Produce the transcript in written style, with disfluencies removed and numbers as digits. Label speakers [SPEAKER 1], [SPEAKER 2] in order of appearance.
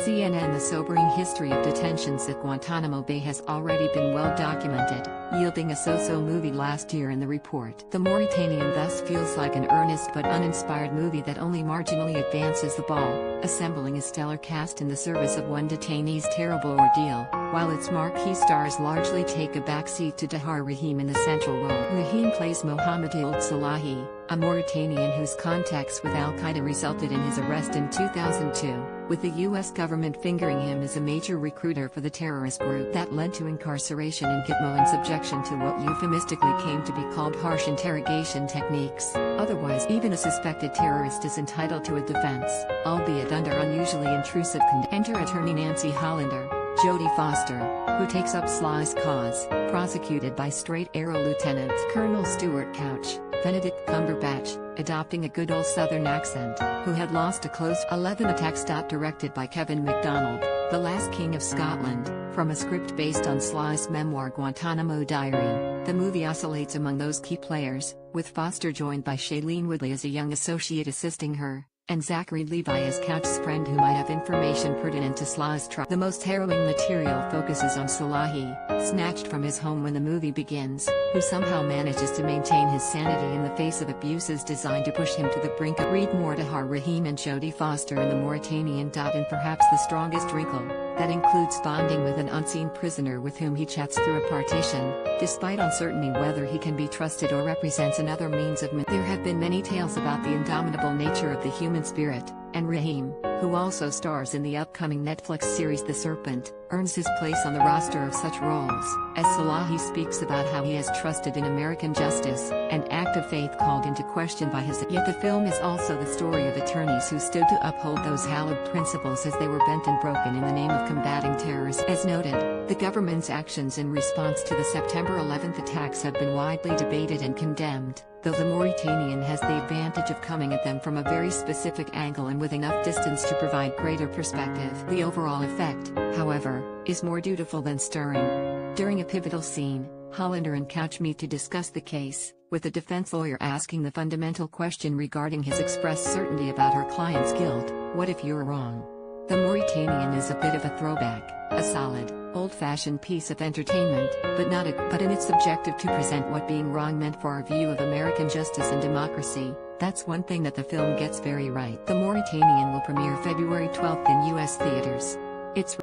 [SPEAKER 1] CNN: The sobering history of detentions at Guantanamo Bay has already been well documented, yielding a so-so movie last year in the report. The Mauritanian thus feels like an earnest but uninspired movie that only marginally advances the ball, assembling a stellar cast in the service of one detainee's terrible ordeal, while its marquee stars largely take a backseat to Tahar Rahim in the central role. Rahim plays Mohamedou Ould Slahi, a Mauritanian whose contacts with Al-Qaeda resulted in his arrest in 2002, with the US government fingering him as a major recruiter for the terrorist group that led to incarceration in Gitmo and subjection to what euphemistically came to be called harsh interrogation techniques. Otherwise, even a suspected terrorist is entitled to a defense, albeit under unusually intrusive conditions. Enter attorney Nancy Hollander, Jodie Foster, who takes up Slahi's cause, prosecuted by Straight Arrow Lieutenant Colonel Stuart Couch, Benedict Cumberbatch, adopting a good old Southern accent, who had lost a close 11 attacks.Directed by Kevin Macdonald, the last King of Scotland, from a script based on Slahi's memoir Guantanamo Diary. The movie oscillates among those key players, with Foster joined by Shailene Woodley as a young associate assisting her, and Zachary Levi as Couch's friend who might have information pertinent to Slahi's trial. The most harrowing material focuses on Slahi, snatched from his home when the movie begins, who somehow manages to maintain his sanity in the face of abuses designed to push him to the brink. Read more. Tahar Rahim and Jodie Foster in the Mauritanian. In perhaps the strongest wrinkle, that includes bonding with an unseen prisoner with whom he chats through a partition, despite uncertainty whether he can be trusted or represents another means of There have been many tales about the indomitable nature of the human spirit, and Rahim, who also stars in the upcoming Netflix series The Serpent, earns his place on the roster of such roles, as Slahi speaks about how he has trusted in American justice, and act of faith called into question by his. Yet the film is also the story of attorneys who stood to uphold those hallowed principles as they were bent and broken in the name of combating terrorism. As noted, the government's actions in response to the September 11th attacks have been widely debated and condemned, though the Mauritanian has the advantage of coming at them from a very specific angle and with enough distance to provide greater perspective. The overall effect, however, is more dutiful than stirring. During a pivotal scene, Hollander and Couch meet to discuss the case, with the defense lawyer asking the fundamental question regarding his expressed certainty about her client's guilt: what if you're wrong? The Mauritanian is a bit of a throwback, a solid, old-fashioned piece of entertainment, but in its objective to present what being wrong meant for our view of American justice and democracy. That's one thing that the film gets very right. The Mauritanian will premiere February 12th in US theaters. It's